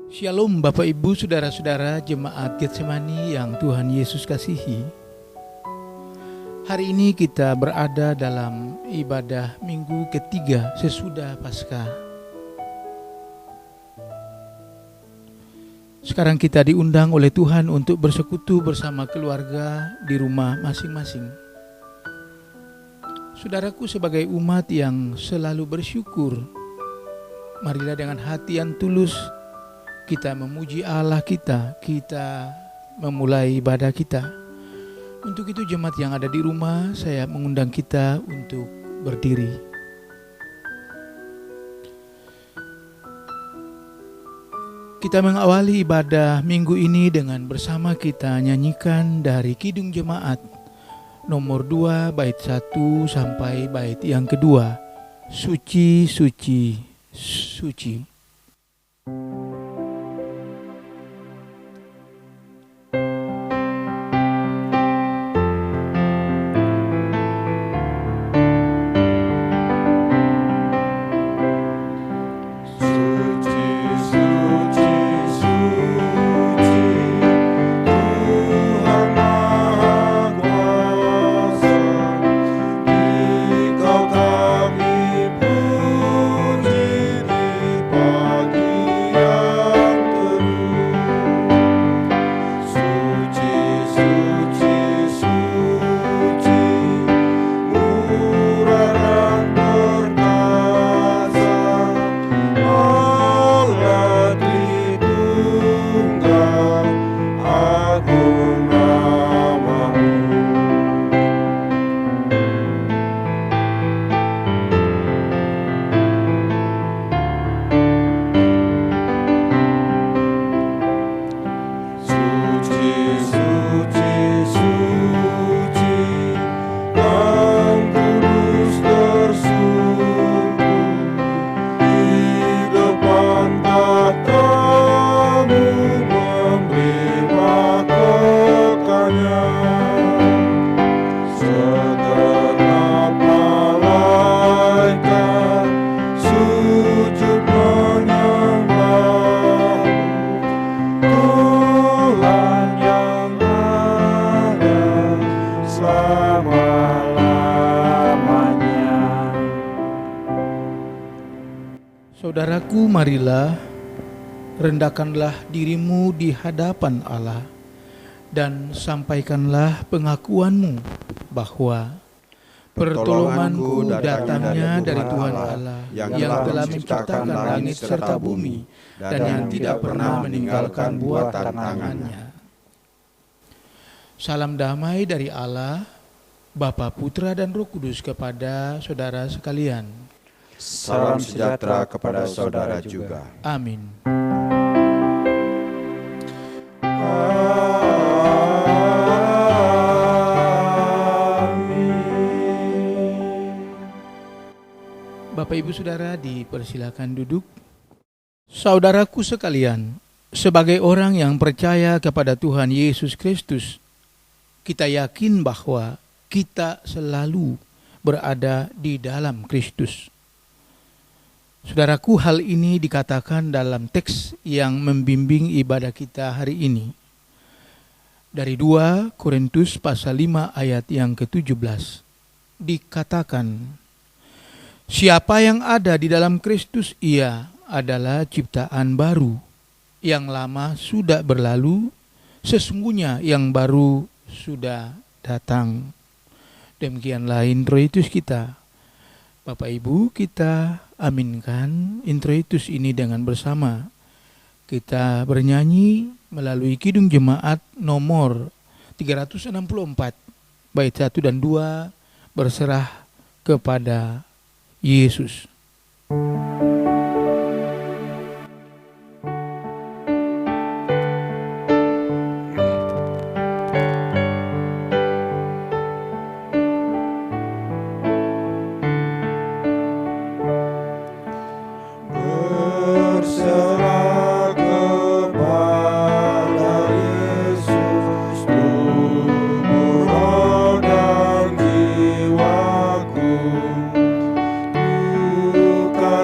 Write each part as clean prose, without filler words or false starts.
Shalom Bapak Ibu Saudara-saudara Jemaat Getsemani yang Tuhan Yesus kasihi. Hari ini kita berada dalam ibadah minggu ketiga sesudah Paskah. Sekarang kita diundang oleh Tuhan untuk bersekutu bersama keluarga di rumah masing-masing. Saudaraku, sebagai umat yang selalu bersyukur, marilah dengan hati yang tulus kita memuji Allah kita memulai ibadah kita. Untuk itu jemaat yang ada di rumah, saya mengundang kita untuk berdiri. Kita mengawali ibadah minggu ini dengan bersama kita nyanyikan dari Kidung Jemaat nomor 2 bait 1 sampai bait yang kedua. Suci, suci, suci. Saudaraku, marilah rendahkanlah dirimu di hadapan Allah dan sampaikanlah pengakuanmu bahwa pertolonganku datangnya dari Tuhan Allah yang telah menciptakan langit serta bumi dan yang tidak pernah meninggalkan buatan tangannya. Salam damai dari Allah, Bapa, Putra dan Roh Kudus kepada saudara sekalian. Salam sejahtera kepada saudara juga. Amin. Bapak Ibu Saudara dipersilakan duduk. Saudaraku sekalian, sebagai orang yang percaya kepada Tuhan Yesus Kristus, kita yakin bahwa kita selalu berada di dalam Kristus. Saudaraku, hal ini dikatakan dalam teks yang membimbing ibadah kita hari ini. Dari 2 Korintus pasal 5 ayat yang ke-17 dikatakan, siapa yang ada di dalam Kristus, ia adalah ciptaan baru. Yang lama sudah berlalu, sesungguhnya yang baru sudah datang. Demikianlah introitus kita. Bapak Ibu, kita aminkan introitus ini dengan bersama. Kita bernyanyi melalui Kidung Jemaat nomor 364 bait 1 dan 2, berserah kepada Yesus.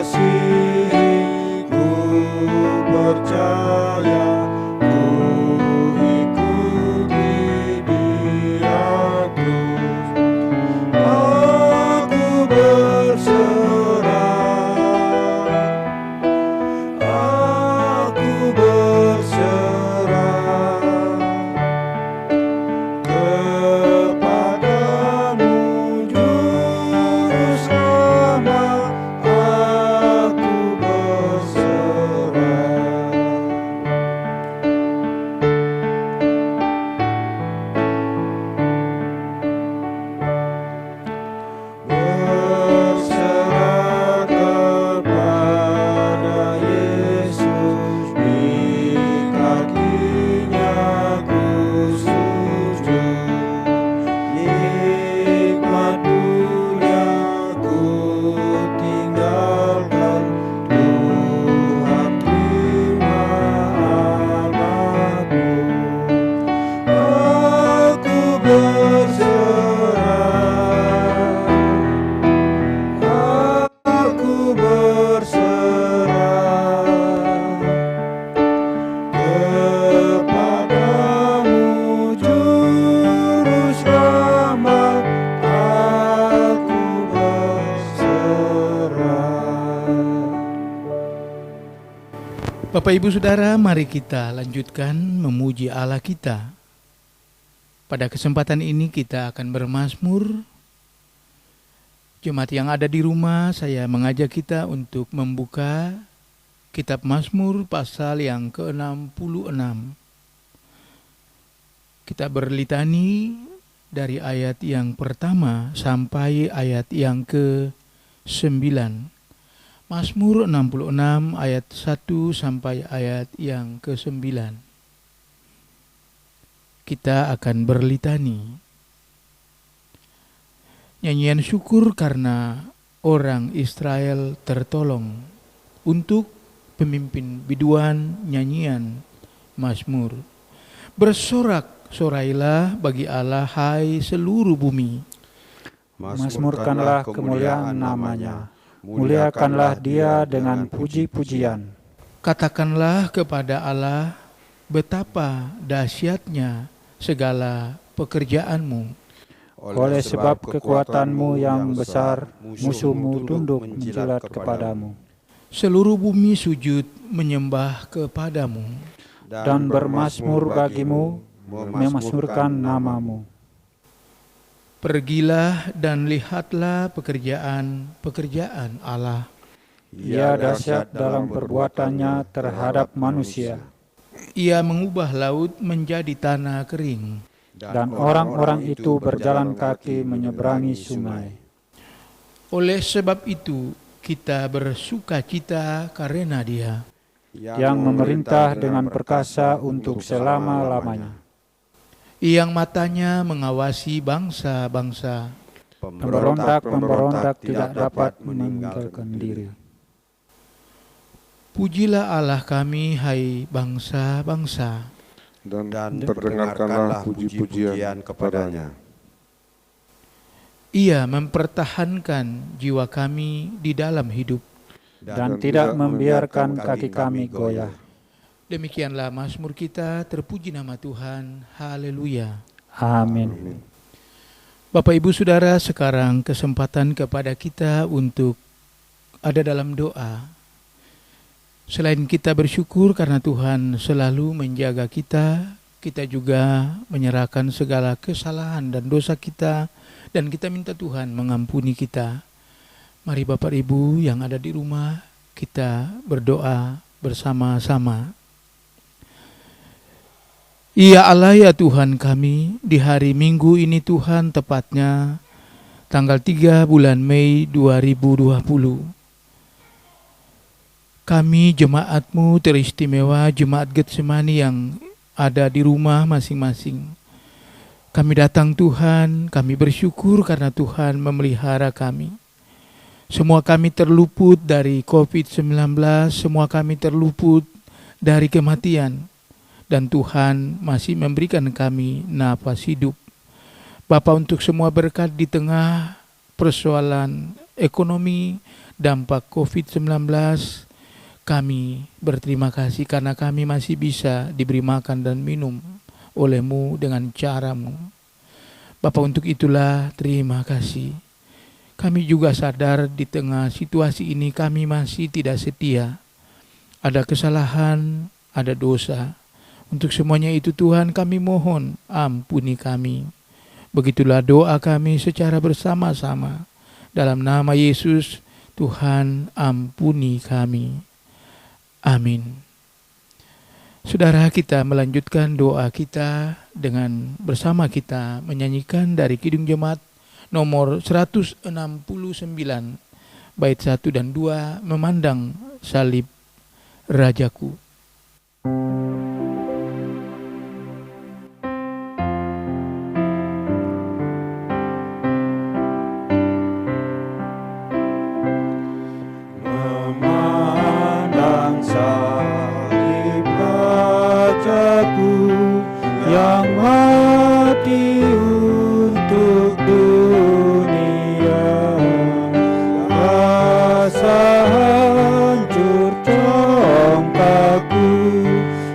Kasih Bapak Ibu Saudara, mari kita lanjutkan memuji Allah kita. Pada kesempatan ini kita akan bermazmur. Jemaat yang ada di rumah, saya mengajak kita untuk membuka Kitab Mazmur pasal yang ke-66. Kita berlitani dari ayat yang pertama sampai ayat yang ke-9. Mazmur 66 ayat 1 sampai ayat yang ke-9. Kita akan berlitani. Nyanyian syukur karena orang Israel tertolong, untuk pemimpin biduan nyanyian Mazmur. Bersorak-sorailah bagi Allah, hai seluruh bumi. Mazmurkanlah kemuliaan namanya. Muliakanlah Dia dengan puji-pujian. Katakanlah kepada Allah, betapa dahsyatnya segala pekerjaanmu. Oleh sebab kekuatanmu yang besar, musuhmu tunduk menjilat kepadamu. Seluruh bumi sujud menyembah kepadamu. Dan bermazmur bagimu, memazmurkan namamu. Pergilah dan lihatlah pekerjaan-pekerjaan Allah. Ia dahsyat dalam perbuatannya terhadap manusia. Ia mengubah laut menjadi tanah kering. Dan orang-orang itu berjalan kaki menyeberangi sungai. Oleh sebab itu kita bersukacita karena Dia, Yang memerintah dengan perkasa untuk selama-lamanya. yang matanya mengawasi bangsa-bangsa. Pemberontak-pemberontak tidak dapat meninggalkan diri. Pujilah Allah kami, hai bangsa-bangsa. Dan perdengarkanlah puji-pujian kepadanya. Ia mempertahankan jiwa kami di dalam hidup. Dan tidak membiarkan kaki kami goyah. Demikianlah mazmur kita, terpuji nama Tuhan. Haleluya. Amin. Bapak Ibu Saudara, sekarang kesempatan kepada kita untuk ada dalam doa. Selain kita bersyukur karena Tuhan selalu menjaga kita, kita juga menyerahkan segala kesalahan dan dosa kita, dan kita minta Tuhan mengampuni kita. Mari Bapak Ibu yang ada di rumah, kita berdoa bersama-sama. Ya Allah, ya Tuhan kami, di hari Minggu ini Tuhan, tepatnya tanggal 3 bulan Mei 2020. Kami jemaat-Mu teristimewa, jemaat Getsemani yang ada di rumah masing-masing. Kami datang Tuhan, kami bersyukur karena Tuhan memelihara kami. Semua kami terluput dari COVID-19, semua kami terluput dari kematian. Dan Tuhan masih memberikan kami nafas hidup. Bapa, untuk semua berkat di tengah persoalan ekonomi, dampak COVID-19, kami berterima kasih karena kami masih bisa diberi makan dan minum oleh-Mu dengan cara-Mu. Bapa, untuk itulah terima kasih. Kami juga sadar di tengah situasi ini kami masih tidak setia. Ada kesalahan, ada dosa. Untuk semuanya itu Tuhan, kami mohon ampuni kami. Begitulah doa kami secara bersama-sama. Dalam nama Yesus, Tuhan ampuni kami. Amin. Saudara, kita melanjutkan doa kita dengan bersama kita menyanyikan dari Kidung Jemaat nomor 169, bait 1 dan 2, memandang salib Rajaku. Yang mati untuk dunia, rasa hancur congkakku,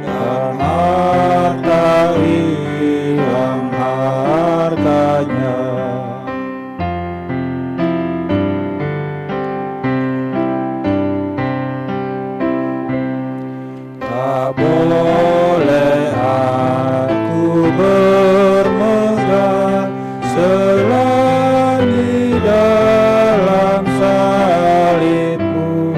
dan harta hilang harganya. Tak boleh aku bermegah selagi dalam salibmu.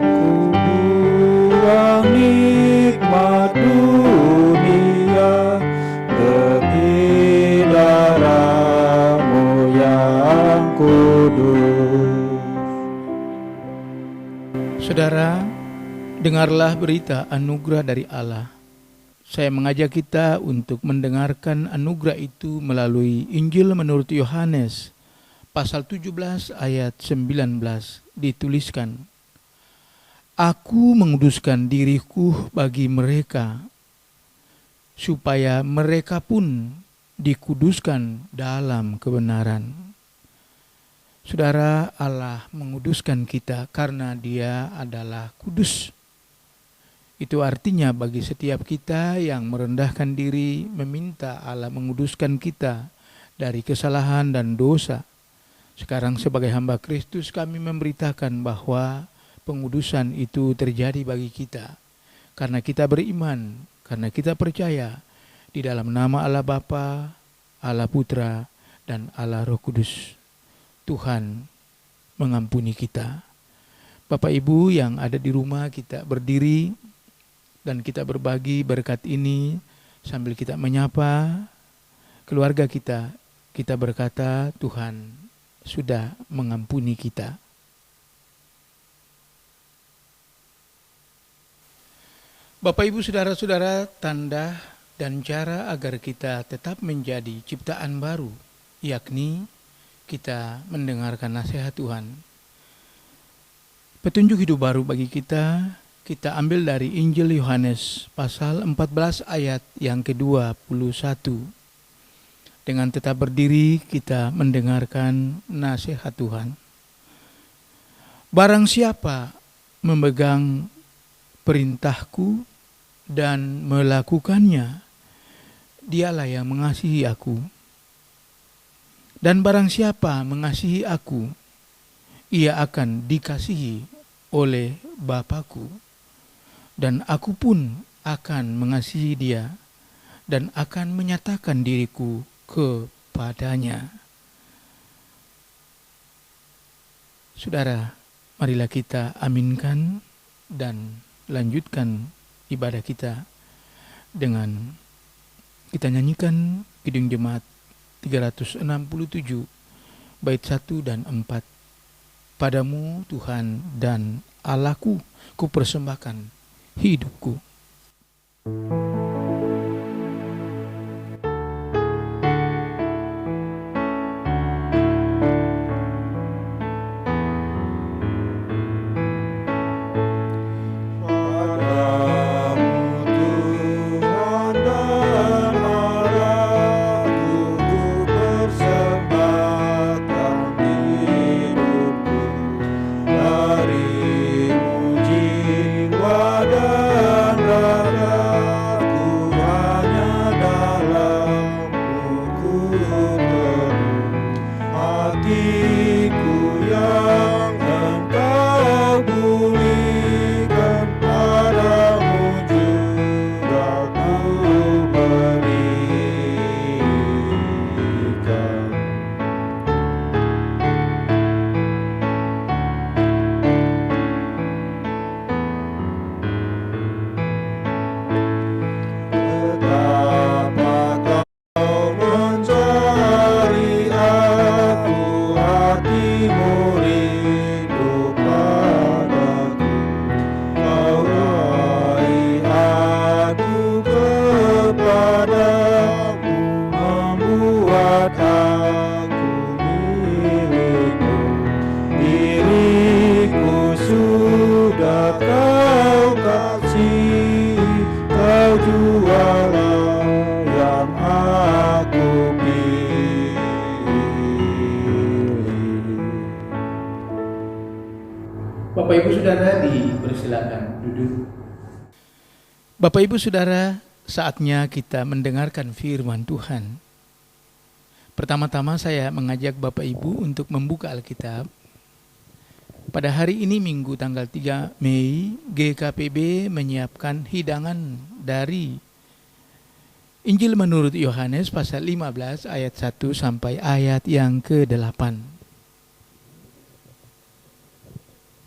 Ku buang nikmat dunia demi darah-Mu yang kudus. Saudara, dengarlah berita anugerah dari Allah. Saya mengajak kita untuk mendengarkan anugerah itu melalui Injil menurut Yohanes, pasal 17 ayat 19, dituliskan, Aku menguduskan diriku bagi mereka, supaya mereka pun dikuduskan dalam kebenaran. Saudara, Allah menguduskan kita karena Dia adalah kudus. Itu artinya bagi setiap kita yang merendahkan diri, meminta Allah menguduskan kita dari kesalahan dan dosa. Sekarang sebagai hamba Kristus kami memberitakan bahwa pengudusan itu terjadi bagi kita. Karena kita beriman, karena kita percaya di dalam nama Allah Bapa, Allah Putra, dan Allah Roh Kudus. Tuhan mengampuni kita. Bapak Ibu yang ada di rumah, kita berdiri dan kita berbagi berkat ini sambil kita menyapa keluarga kita. Kita berkata, Tuhan sudah mengampuni kita. Bapak Ibu saudara-saudara, tanda dan cara agar kita tetap menjadi ciptaan baru, yakni kita mendengarkan nasihat Tuhan. Petunjuk hidup baru bagi kita ambil dari Injil Yohanes pasal 14 ayat yang ke-21. Dengan tetap berdiri kita mendengarkan nasihat Tuhan. Barang siapa memegang perintahku dan melakukannya, dialah yang mengasihi aku. Dan barang siapa mengasihi aku, ia akan dikasihi oleh Bapa-Ku. Dan aku pun akan mengasihi dia dan akan menyatakan diriku kepadanya. Saudara, marilah kita aminkan dan lanjutkan ibadah kita dengan kita nyanyikan Kidung Jemaat 367 bait 1 dan 4. Padamu Tuhan dan Allahku, ku persembahkan hidupku. Bapak Ibu Saudara dipersilakan duduk. Bapak Ibu Saudara, saatnya kita mendengarkan firman Tuhan. Pertama-tama saya mengajak Bapak Ibu untuk membuka Alkitab Pada hari ini Minggu tanggal 3 Mei, GKPB menyiapkan hidangan dari Injil menurut Yohanes pasal 15 ayat 1 sampai ayat yang ke-8.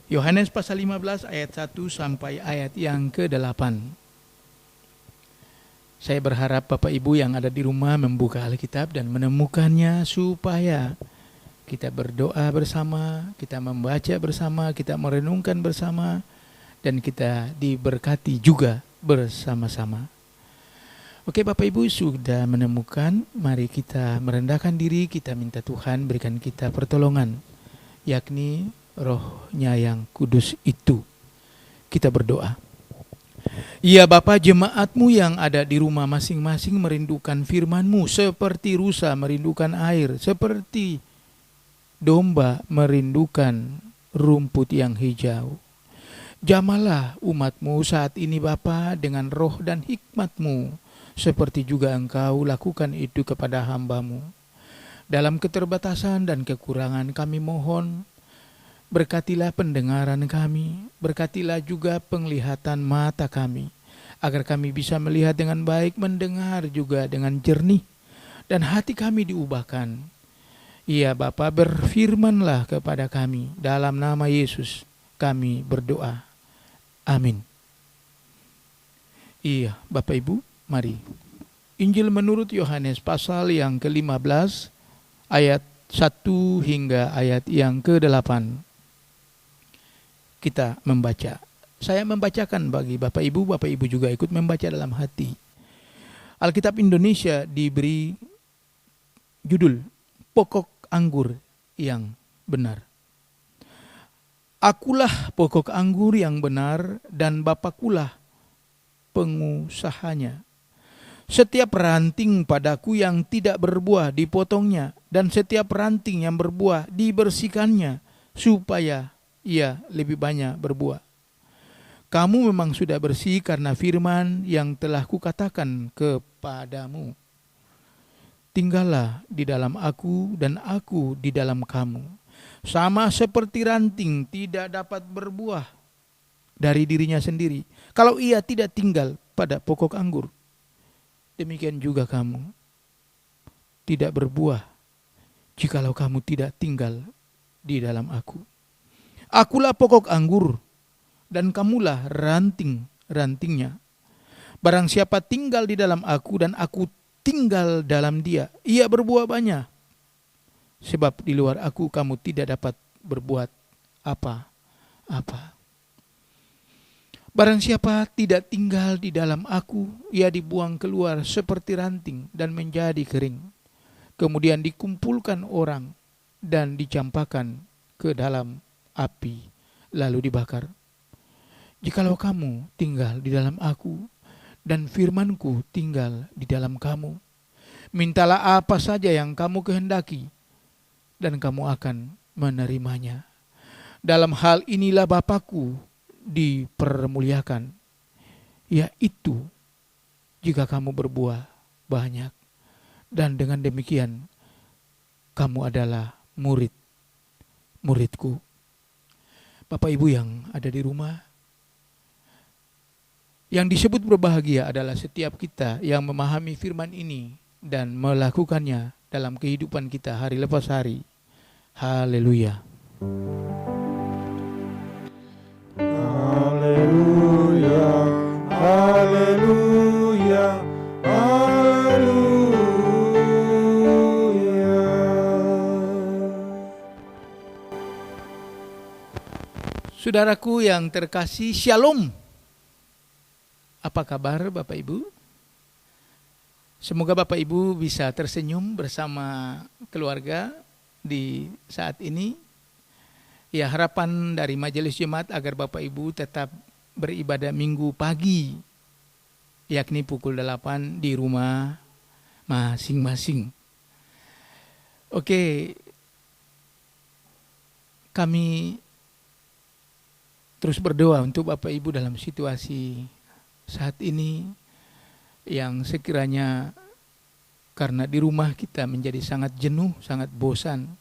Yohanes pasal 15 ayat 1 sampai ayat yang ke-8. Saya berharap Bapak Ibu yang ada di rumah membuka Alkitab dan menemukannya supaya kita berdoa bersama, kita membaca bersama, kita merenungkan bersama, dan kita diberkati juga bersama-sama. Oke, Bapak Ibu sudah menemukan, mari kita merendahkan diri, kita minta Tuhan berikan kita pertolongan, yakni Roh-Nya yang kudus itu. Kita berdoa. Ya Bapa, jemaat-Mu yang ada di rumah masing-masing merindukan firman-Mu seperti rusa merindukan air, seperti domba merindukan rumput yang hijau. Jamalah umat-Mu saat ini Bapa dengan roh dan hikmat-Mu, seperti juga Engkau lakukan itu kepada hamba-Mu. Dalam keterbatasan dan kekurangan kami mohon, berkatilah pendengaran kami, berkatilah juga penglihatan mata kami, agar kami bisa melihat dengan baik, mendengar juga dengan jernih, dan hati kami diubahkan. Ya Bapa, berfirmanlah kepada kami, dalam nama Yesus kami berdoa. Amin. Iya, Bapak Ibu, mari. Injil menurut Yohanes pasal yang ke-15 ayat 1 hingga ayat yang ke-8. Kita membaca. Saya membacakan bagi Bapak Ibu juga ikut membaca dalam hati. Alkitab Indonesia diberi judul Pokok Anggur yang Benar. Akulah pokok anggur yang benar dan Bapakulah pengusahanya. Setiap ranting padaku yang tidak berbuah dipotongnya, dan setiap ranting yang berbuah dibersihkannya, supaya ia lebih banyak berbuah. Kamu memang sudah bersih karena firman yang telah kukatakan kepadamu. Tinggallah di dalam aku dan aku di dalam kamu. Sama seperti ranting tidak dapat berbuah dari dirinya sendiri kalau ia tidak tinggal pada pokok anggur. Demikian juga kamu tidak berbuah jikalau kamu tidak tinggal di dalam aku. Akulah pokok anggur dan kamulah ranting-rantingnya. Barang siapa tinggal di dalam aku dan aku tinggal dalam dia, ia berbuah banyak. Sebab di luar aku kamu tidak dapat berbuat apa-apa. Barang siapa tidak tinggal di dalam aku, ia dibuang keluar seperti ranting dan menjadi kering. Kemudian dikumpulkan orang dan dicampakkan ke dalam api, lalu dibakar. Jikalau kamu tinggal di dalam aku, dan firmanku tinggal di dalam kamu, mintalah apa saja yang kamu kehendaki, dan kamu akan menerimanya. Dalam hal inilah Bapakku dipermuliakan, yaitu jika kamu berbuah banyak, dan dengan demikian kamu adalah murid-muridku. Bapak Ibu yang ada di rumah, yang disebut berbahagia adalah setiap kita yang memahami firman ini dan melakukannya dalam kehidupan kita hari lepas hari. Haleluya. Haleluya, haleluya, haleluya. Saudaraku yang terkasih, Shalom. Apa kabar Bapak Ibu? Semoga Bapak Ibu bisa tersenyum bersama keluarga di saat ini. Ya, harapan dari Majelis Jemaat agar Bapak Ibu tetap beribadah Minggu pagi, yakni pukul 8 di rumah masing-masing. Oke, kami terus berdoa untuk Bapak Ibu dalam situasi saat ini yang sekiranya karena di rumah kita menjadi sangat jenuh, sangat bosan.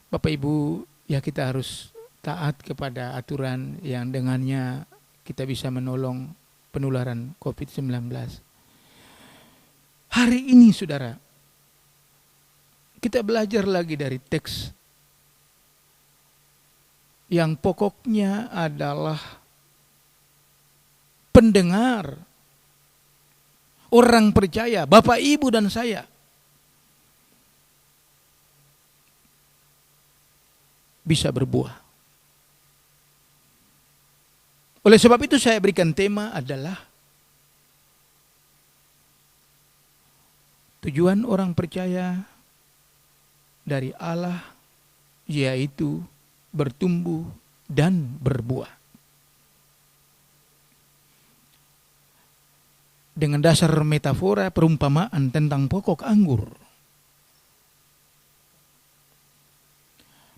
Bapak Ibu, ya kita harus taat kepada aturan yang dengannya kita bisa menolong penularan COVID-19. Hari ini saudara, kita belajar lagi dari teks yang pokoknya adalah pendengar, orang percaya, Bapak, Ibu, dan saya bisa berbuah. Oleh sebab itu saya berikan tema adalah tujuan orang percaya dari Allah, yaitu bertumbuh dan berbuah. Dengan dasar metafora perumpamaan tentang pokok anggur.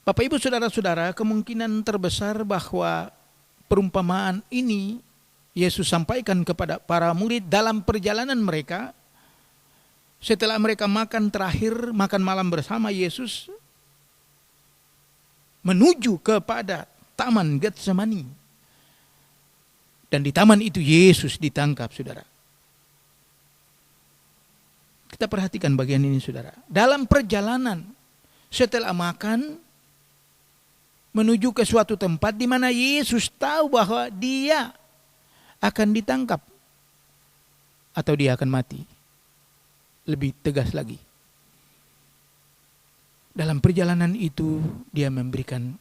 Bapak, Ibu, saudara-saudara, kemungkinan terbesar bahwa perumpamaan ini Yesus sampaikan kepada para murid dalam perjalanan mereka setelah mereka makan terakhir, makan malam bersama Yesus, menuju kepada Taman Getsemani. Dan di taman itu Yesus ditangkap, saudara. Kita perhatikan bagian ini, saudara. Dalam perjalanan setelah makan menuju ke suatu tempat di mana Yesus tahu bahwa dia akan ditangkap atau dia akan mati. Lebih tegas lagi, dalam perjalanan itu dia memberikan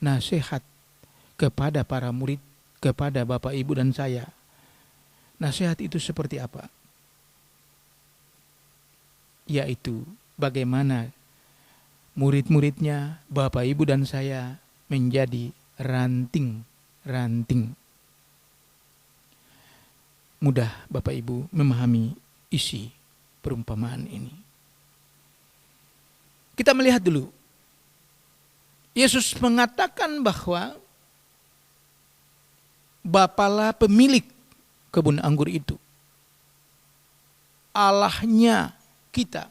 nasihat kepada para murid, kepada Bapak, Ibu, dan saya. Nasihat itu seperti apa? Yaitu bagaimana murid-muridnya, Bapak, Ibu, dan saya menjadi ranting-ranting. Mudah Bapak, Ibu memahami isi perumpamaan ini. Kita melihat dulu. Yesus mengatakan bahwa Bapalah pemilik kebun anggur itu. Allahnya kita,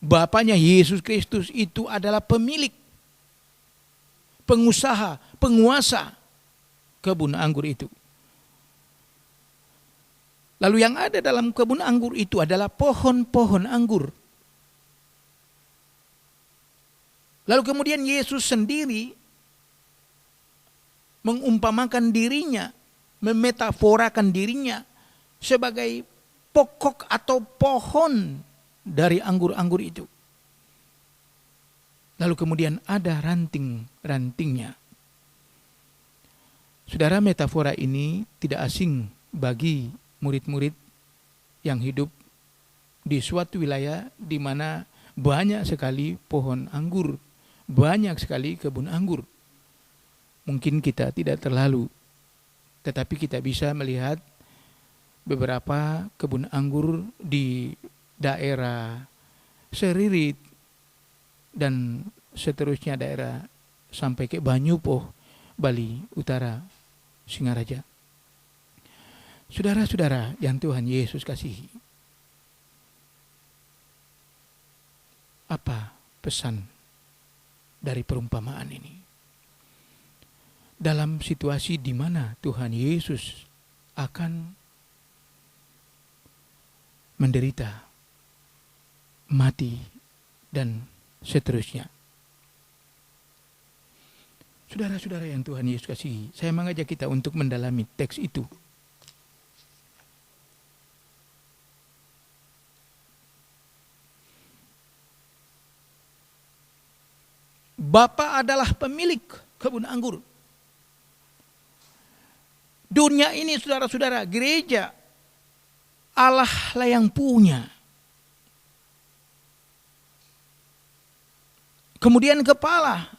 Bapanya Yesus Kristus itu adalah pemilik, pengusaha, penguasa kebun anggur itu. Lalu yang ada dalam kebun anggur itu adalah pohon-pohon anggur. Lalu kemudian Yesus sendiri mengumpamakan dirinya, memetaforakan dirinya sebagai pokok atau pohon dari anggur-anggur itu. Lalu kemudian ada ranting-rantingnya. Saudara, metafora ini tidak asing bagi murid-murid yang hidup di suatu wilayah di mana banyak sekali pohon anggur, banyak sekali kebun anggur. Mungkin kita tidak terlalu, tetapi kita bisa melihat beberapa kebun anggur di daerah Seririt dan seterusnya daerah sampai ke Banyupoh, Bali Utara, Singaraja. Saudara-saudara yang Tuhan Yesus kasihi, apa pesan dari perumpamaan ini? Dalam situasi di mana Tuhan Yesus akan menderita, mati, dan seterusnya. Saudara-saudara yang Tuhan Yesus kasihi, saya mengajak kita untuk mendalami teks itu. Bapa adalah pemilik kebun anggur. Dunia ini, saudara-saudara, gereja, Allah lah yang punya. Kemudian kepala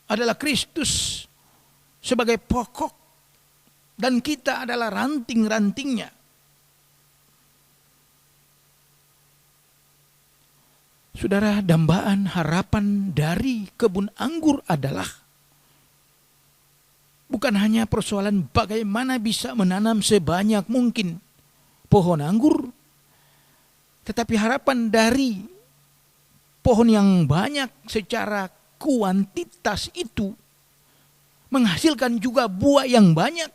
adalah Kristus sebagai pokok, dan kita adalah ranting-rantingnya. Saudara, dambaan harapan dari kebun anggur adalah bukan hanya persoalan bagaimana bisa menanam sebanyak mungkin pohon anggur, tetapi harapan dari pohon yang banyak secara kuantitas itu menghasilkan juga buah yang banyak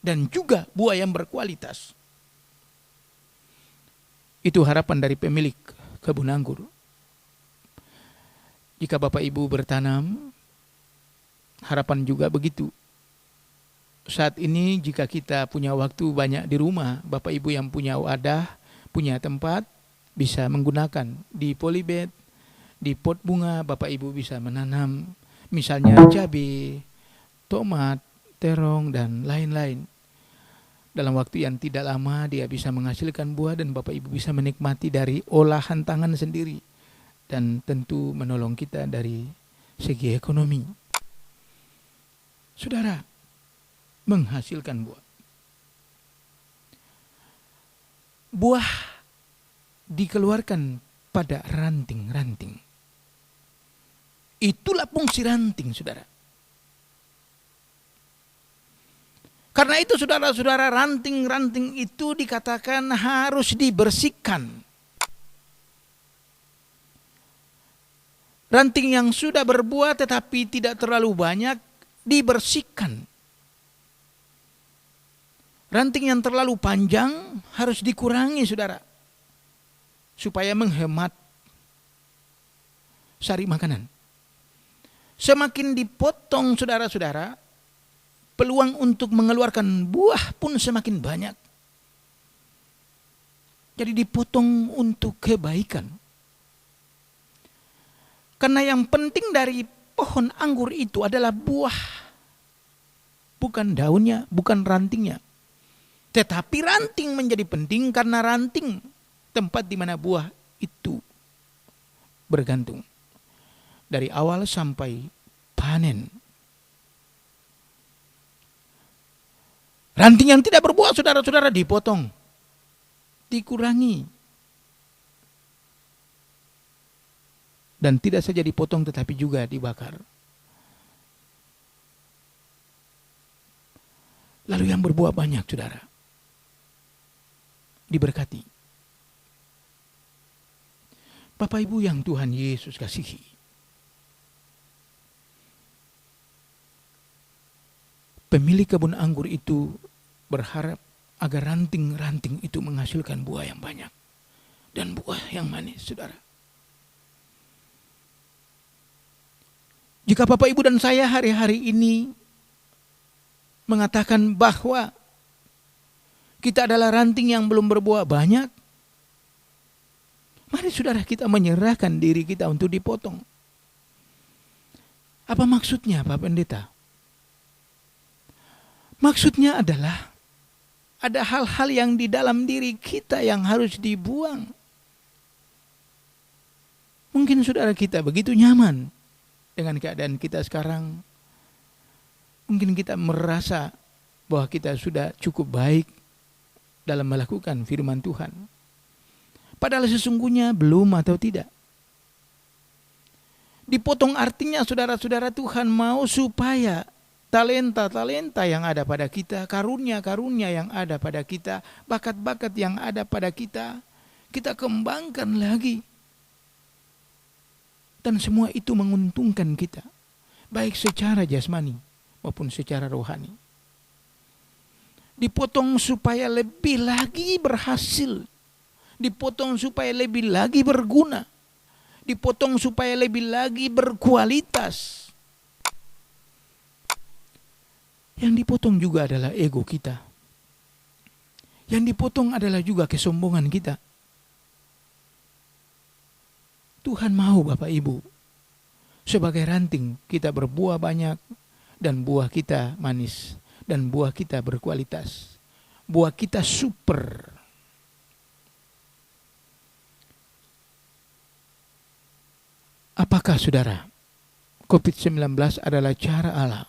dan juga buah yang berkualitas. Itu harapan dari pemilik kebun anggur. Jika Bapak Ibu bertanam, harapan juga begitu. Saat ini jika kita punya waktu banyak di rumah, Bapak Ibu yang punya wadah, punya tempat, bisa menggunakan di polybag, di pot bunga. Bapak Ibu bisa menanam misalnya cabai, tomat, terong, dan lain-lain. Dalam waktu yang tidak lama dia bisa menghasilkan buah dan Bapak Ibu bisa menikmati dari olahan tangan sendiri. Dan tentu menolong kita dari segi ekonomi. Saudara, menghasilkan buah. Buah dikeluarkan pada ranting-ranting. Itulah fungsi ranting, saudara. Karena itu saudara-saudara, ranting-ranting itu dikatakan harus dibersihkan. Ranting yang sudah berbuah tetapi tidak terlalu banyak dibersihkan. Ranting yang terlalu panjang harus dikurangi, saudara, supaya menghemat sari makanan. Semakin dipotong, saudara-saudara, peluang untuk mengeluarkan buah pun semakin banyak. Jadi dipotong untuk kebaikan. Karena yang penting dari pohon anggur itu adalah buah. Bukan daunnya, bukan rantingnya. Tetapi ranting menjadi penting karena ranting tempat di mana buah itu bergantung. Dari awal sampai panen. Ranting yang tidak berbuah, saudara-saudara, dipotong. Dikurangi. Dan tidak saja dipotong tetapi juga dibakar. Lalu yang berbuah banyak, saudara, diberkati. Bapak Ibu yang Tuhan Yesus kasihi, pemilik kebun anggur itu berharap agar ranting-ranting itu menghasilkan buah yang banyak dan buah yang manis, saudara. Jika Bapak Ibu dan saya hari-hari ini mengatakan bahwa kita adalah ranting yang belum berbuah banyak, mari saudara kita menyerahkan diri kita untuk dipotong. Apa maksudnya, Pak Pendeta? Maksudnya adalah ada hal-hal yang di dalam diri kita yang harus dibuang. Mungkin saudara kita begitu nyaman dengan keadaan kita sekarang. Mungkin kita merasa bahwa kita sudah cukup baik dalam melakukan firman Tuhan. Padahal sesungguhnya belum atau tidak. Dipotong artinya saudara-saudara, Tuhan mau supaya talenta-talenta yang ada pada kita, karunia-karunia yang ada pada kita, bakat-bakat yang ada pada kita, kita kembangkan lagi. Dan semua itu menguntungkan kita, baik secara jasmani maupun secara rohani. Dipotong supaya lebih lagi berhasil. Dipotong supaya lebih lagi berguna. Dipotong supaya lebih lagi berkualitas. Yang dipotong juga adalah ego kita. Yang dipotong adalah juga kesombongan kita. Tuhan mau Bapak Ibu, sebagai ranting kita berbuah banyak dan buah kita manis dan buah kita berkualitas. Buah kita super. Apakah saudara, COVID-19 adalah cara Allah?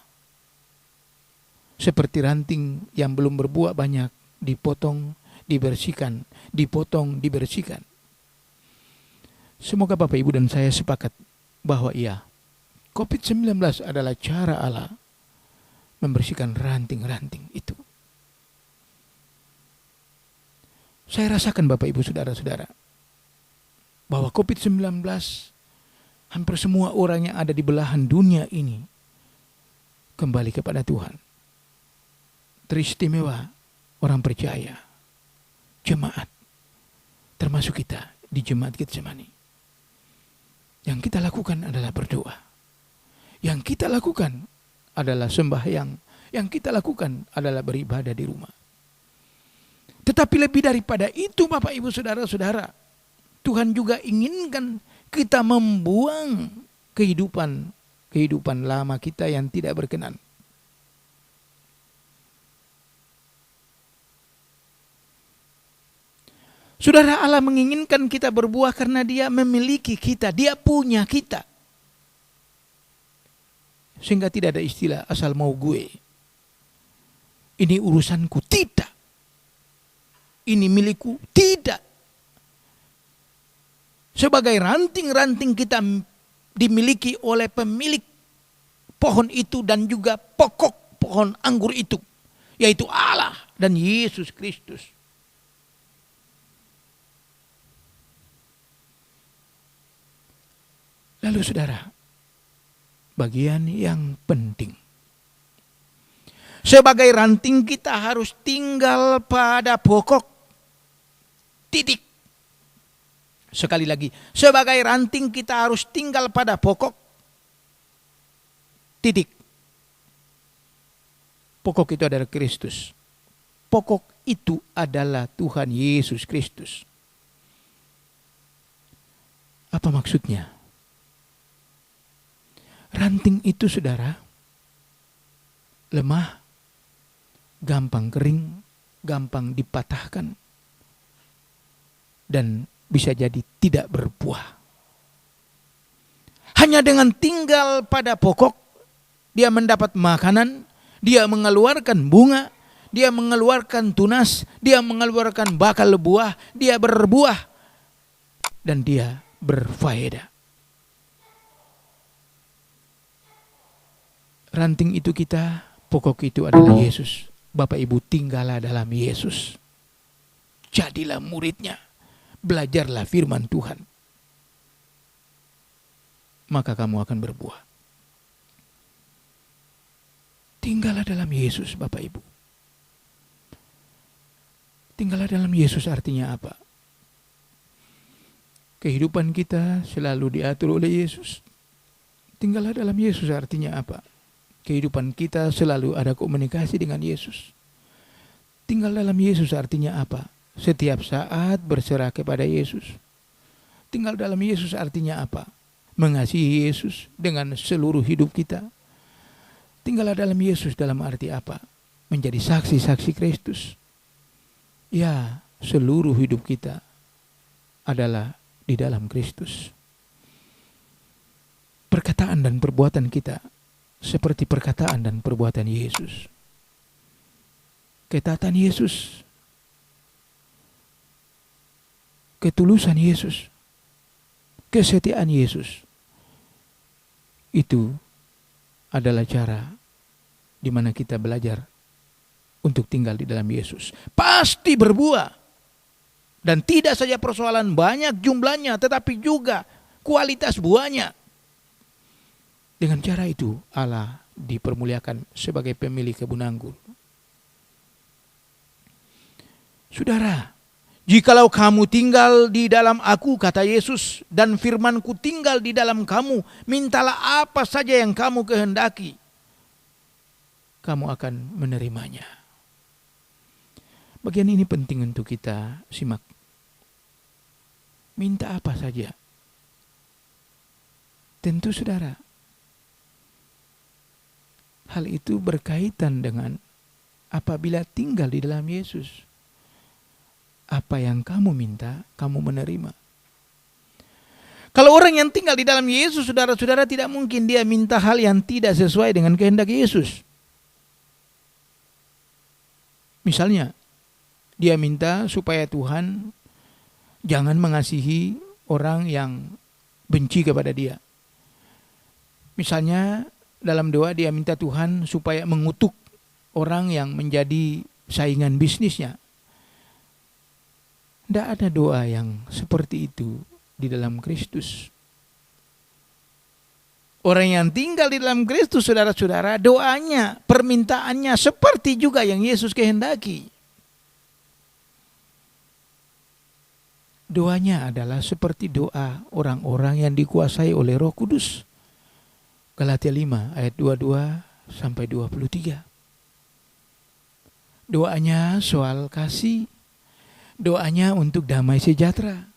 Seperti ranting yang belum berbuah banyak, dipotong, dibersihkan, dipotong, dibersihkan. Semoga Bapak Ibu dan saya sepakat bahwa iya, COVID-19 adalah cara Allah membersihkan ranting-ranting itu. Saya rasakan Bapak Ibu saudara-saudara, bahwa COVID-19 hampir semua orang yang ada di belahan dunia ini kembali kepada Tuhan. Teristimewa orang percaya, jemaat, termasuk kita di Jemaat Getsemani. Yang kita lakukan adalah berdoa. Yang kita lakukan adalah sembahyang. Yang kita lakukan adalah beribadah di rumah. Tetapi lebih daripada itu, Bapak Ibu Saudara-saudara, Tuhan juga inginkan kita membuang kehidupan lama kita yang tidak berkenan. Saudara, Allah menginginkan kita berbuah karena Dia memiliki kita, Dia punya kita. Sehingga tidak ada istilah asal mau gue. Ini urusanku, tidak. Ini milikku, tidak. Sebagai ranting-ranting kita dimiliki oleh pemilik pohon itu dan juga pokok pohon anggur itu, yaitu Allah dan Yesus Kristus. Lalu saudara, bagian yang penting. Sebagai ranting kita harus tinggal pada pokok. Titik. Sekali lagi, sebagai ranting kita harus tinggal pada pokok. Titik. Pokok itu adalah Kristus. Pokok itu adalah Tuhan Yesus Kristus. Apa maksudnya? Ranting itu saudara, lemah, gampang kering, gampang dipatahkan, dan bisa jadi tidak berbuah. Hanya dengan tinggal pada pokok, dia mendapat makanan, dia mengeluarkan bunga, dia mengeluarkan tunas, dia mengeluarkan bakal buah, dia berbuah, dan dia berfaedah. Ranting itu kita, pokok itu adalah Yesus. Bapak Ibu, tinggallah dalam Yesus. Jadilah muridnya. Belajarlah firman Tuhan. Maka kamu akan berbuah. Tinggallah dalam Yesus, Bapak Ibu. Tinggallah dalam Yesus artinya apa? Kehidupan kita selalu diatur oleh Yesus. Tinggallah dalam Yesus artinya apa? Kehidupan kita selalu ada komunikasi dengan Yesus. Tinggal dalam Yesus artinya apa? Setiap saat berserah kepada Yesus. Tinggal dalam Yesus artinya apa? Mengasihi Yesus dengan seluruh hidup kita. Tinggallah dalam Yesus dalam arti apa? Menjadi saksi-saksi Kristus. Ya, seluruh hidup kita adalah di dalam Kristus. Perkataan dan perbuatan kita seperti perkataan dan perbuatan Yesus. Ketaatan Yesus, ketulusan Yesus, kesetiaan Yesus, itu adalah cara di mana kita belajar untuk tinggal di dalam Yesus. Pasti berbuah. Dan tidak saja persoalan banyak jumlahnya, tetapi juga kualitas buahnya. Dengan cara itu Allah dipermuliakan sebagai pemilik kebun anggur. Saudara, jikalau kamu tinggal di dalam aku, kata Yesus, dan firmanku tinggal di dalam kamu, mintalah apa saja yang kamu kehendaki, kamu akan menerimanya. Bagian ini penting untuk kita simak. Minta apa saja. Tentu saudara, hal itu berkaitan dengan apabila tinggal di dalam Yesus. Apa yang kamu minta, kamu menerima. Kalau orang yang tinggal di dalam Yesus, saudara-saudara, tidak mungkin dia minta hal yang tidak sesuai dengan kehendak Yesus. Misalnya, dia minta supaya Tuhan jangan mengasihi orang yang benci kepada dia. Misalnya, dalam doa dia minta Tuhan supaya mengutuk orang yang menjadi saingan bisnisnya. Tidak ada doa yang seperti itu di dalam Kristus. Orang yang tinggal di dalam Kristus, saudara-saudara, doanya, permintaannya seperti juga yang Yesus kehendaki. Doanya adalah seperti doa orang-orang yang dikuasai oleh Roh Kudus. Galatia 5 ayat 22 sampai 23. Doanya soal kasih, doanya untuk damai sejahtera,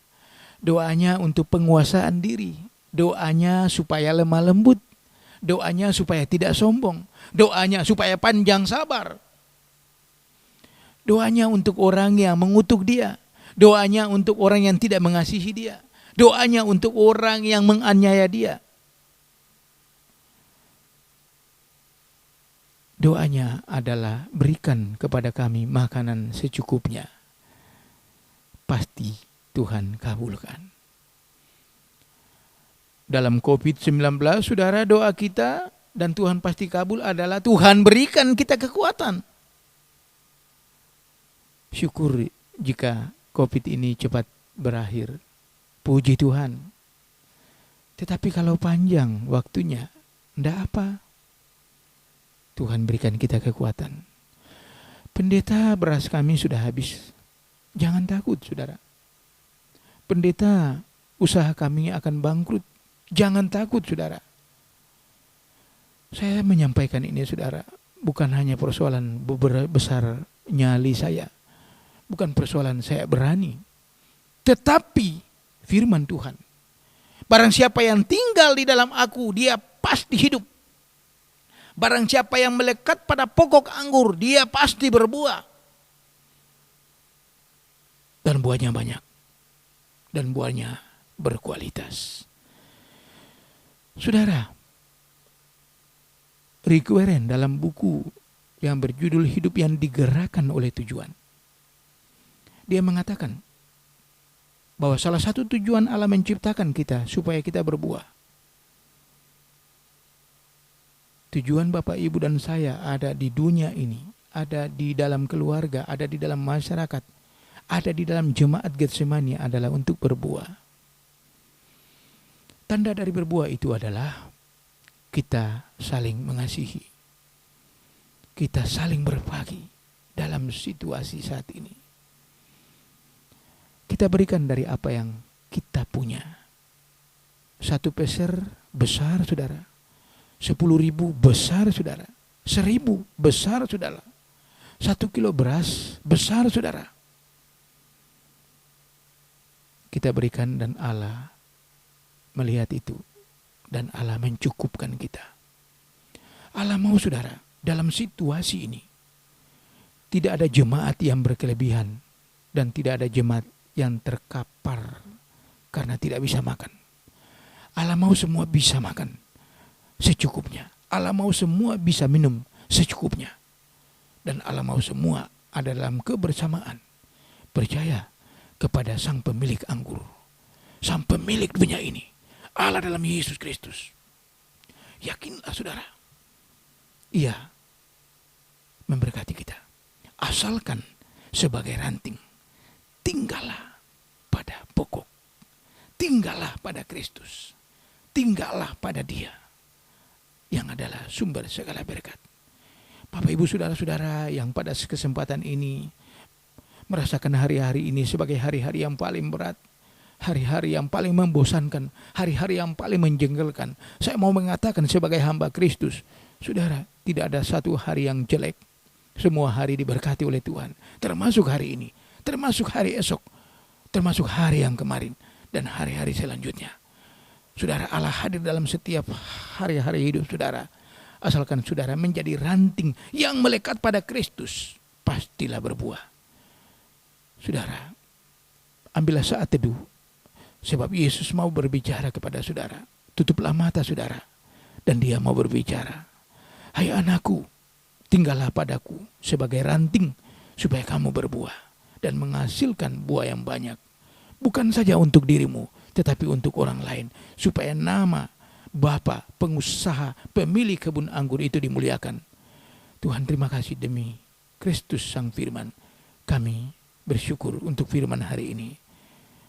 doanya untuk penguasaan diri, doanya supaya lemah lembut, doanya supaya tidak sombong, doanya supaya panjang sabar, doanya untuk orang yang mengutuk dia, doanya untuk orang yang tidak mengasihi dia, doanya untuk orang yang menganiaya dia. Doanya adalah berikan kepada kami makanan secukupnya. Pasti Tuhan kabulkan. Dalam COVID-19, saudara, doa kita dan Tuhan pasti kabul adalah Tuhan berikan kita kekuatan. Syukur jika COVID ini cepat berakhir. Puji Tuhan. Tetapi kalau panjang waktunya, enggak apa. Tuhan berikan kita kekuatan. Pendeta, beras kami sudah habis. Jangan takut, saudara. Pendeta, usaha kami akan bangkrut. Jangan takut, saudara. Saya menyampaikan ini, saudara, bukan hanya persoalan besar nyali saya. Bukan persoalan saya berani. Tetapi firman Tuhan. Barang siapa yang tinggal di dalam aku, dia pasti hidup. Barang siapa yang melekat pada pokok anggur, dia pasti berbuah. Dan buahnya banyak. Dan buahnya berkualitas. Saudara, Rick Warren dalam buku yang berjudul Hidup yang Digerakkan oleh Tujuan, dia mengatakan bahwa salah satu tujuan Allah menciptakan kita supaya kita berbuah. Tujuan Bapak, Ibu, dan saya ada di dunia ini, ada di dalam keluarga, ada di dalam masyarakat, ada di dalam jemaat Getsemani adalah untuk berbuah. Tanda dari berbuah itu adalah kita saling mengasihi. Kita saling berbagi dalam situasi saat ini. Kita berikan dari apa yang kita punya. 1 peser besar, saudara. 10.000 besar, saudara. 1.000 besar, saudara. 1 kilo beras besar, saudara. Kita berikan dan Allah melihat itu. Dan Allah mencukupkan kita. Allah mau, saudara, dalam situasi ini tidak ada jemaat yang berkelebihan. Dan tidak ada jemaat yang terkapar karena tidak bisa makan. Allah mau semua bisa makan secukupnya. Allah mau semua bisa minum secukupnya. Dan Allah mau semua ada dalam kebersamaan. Percaya kepada Sang Pemilik anggur. Sang Pemilik dunia ini. Allah dalam Yesus Kristus. Yakinlah, saudara. Ia memberkati kita. Asalkan sebagai ranting, tinggallah pada pokok. Tinggallah pada Kristus. Tinggallah pada Dia yang adalah sumber segala berkat. Bapak, Ibu, saudara-saudara yang pada kesempatan ini merasakan hari-hari ini sebagai hari-hari yang paling berat, hari-hari yang paling membosankan, hari-hari yang paling menjengkelkan. Saya mau mengatakan sebagai hamba Kristus, saudara, tidak ada satu hari yang jelek. Semua hari diberkati oleh Tuhan, termasuk hari ini, termasuk hari esok, termasuk hari yang kemarin, dan hari-hari selanjutnya. Saudara, Allah hadir dalam setiap hari-hari hidup saudara. Asalkan saudara menjadi ranting yang melekat pada Kristus, pastilah berbuah. Saudara, ambillah saat teduh. Sebab Yesus mau berbicara kepada saudara. Tutuplah mata saudara. Dan Dia mau berbicara. Hai anakku, tinggallah padaku sebagai ranting supaya kamu berbuah. Dan menghasilkan buah yang banyak. Bukan saja untuk dirimu, tetapi untuk orang lain. Supaya nama Bapa, pengusaha, pemilik kebun anggur itu dimuliakan. Tuhan, terima kasih demi Kristus Sang Firman. Kami bersyukur untuk firman hari ini.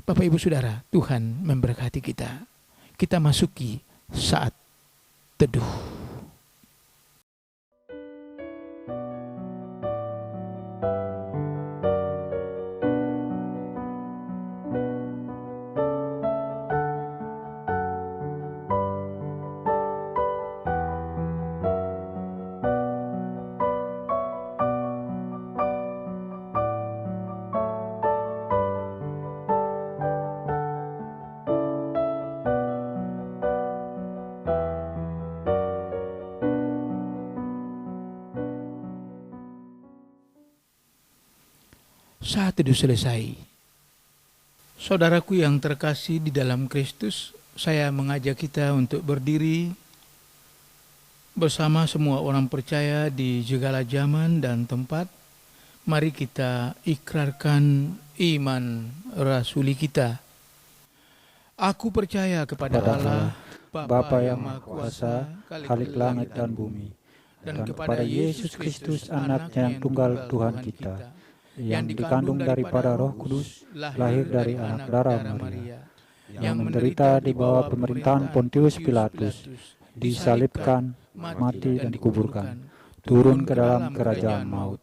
Bapak, Ibu, Saudara, Tuhan memberkati kita. Kita masuki saat Teduh. Saat teduh selesai, saudaraku yang terkasih di dalam Kristus, saya mengajak kita untuk berdiri bersama semua orang percaya di segala zaman dan tempat. Mari kita ikrarkan iman rasuli kita. Aku percaya kepada Allah, Bapa yang Maha Kuasa, Khalik langit dan bumi, dan kepada Yesus Kristus, anaknya yang tunggal Tuhan kita, yang dikandung daripada Roh Kudus, lahir dari anak darah Maria, yang menderita di bawah pemerintahan Pontius Pilatus, disalibkan, mati dan dikuburkan, turun ke dalam kerajaan maut.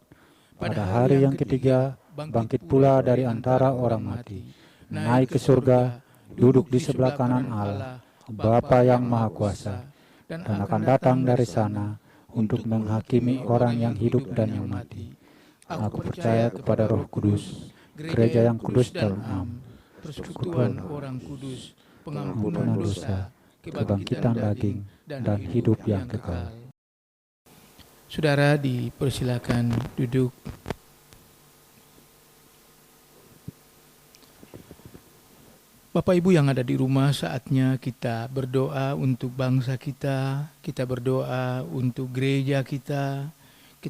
Pada hari yang ketiga, bangkit pula dari antara orang mati, naik ke surga, duduk di sebelah kanan Allah, Bapa yang Maha Kuasa, dan akan datang dari sana untuk menghakimi orang yang hidup dan yang mati. Aku percaya kepada Roh Kudus, gereja yang kudus dan am, persekutuan orang kudus, pengampunan dosa, kebangkitan daging, dan hidup yang kekal. Saudara dipersilakan duduk. Bapak Ibu yang ada di rumah, saatnya kita berdoa untuk bangsa kita berdoa untuk gereja kita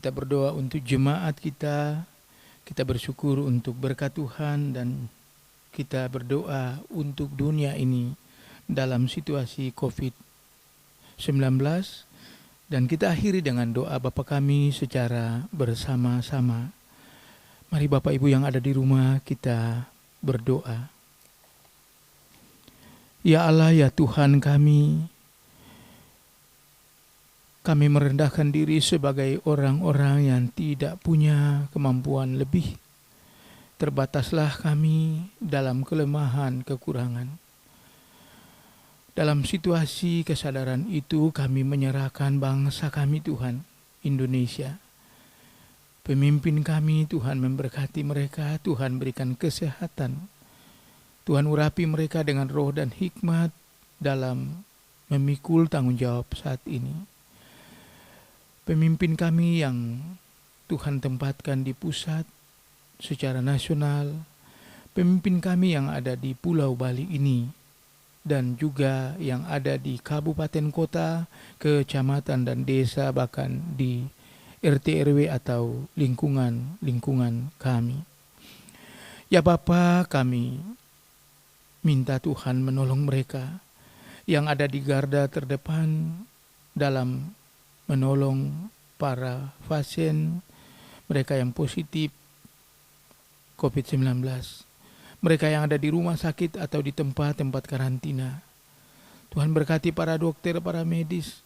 berdoa untuk jemaat kita bersyukur untuk berkat Tuhan, dan kita berdoa untuk dunia ini dalam situasi COVID-19. Dan kita akhiri dengan doa Bapa kami secara bersama-sama. Mari Bapak Ibu yang ada di rumah, kita berdoa. Ya Allah, ya Tuhan kami merendahkan diri sebagai orang-orang yang tidak punya kemampuan lebih. Terbataslah kami dalam kelemahan, kekurangan. Dalam situasi kesadaran itu, kami menyerahkan bangsa kami Tuhan, Indonesia. Pemimpin kami, Tuhan memberkati mereka, Tuhan berikan kesehatan. Tuhan urapi mereka dengan roh dan hikmat dalam memikul tanggung jawab saat ini. Pemimpin kami yang Tuhan tempatkan di pusat secara nasional, pemimpin kami yang ada di Pulau Bali ini, dan juga yang ada di kabupaten kota, kecamatan dan desa, bahkan di RT RW atau lingkungan kami. Ya Bapa, kami minta Tuhan menolong mereka yang ada di garda terdepan dalam menolong para pasien, mereka yang positif COVID-19, mereka yang ada di rumah sakit atau di tempat-tempat karantina. Tuhan berkati para dokter, para medis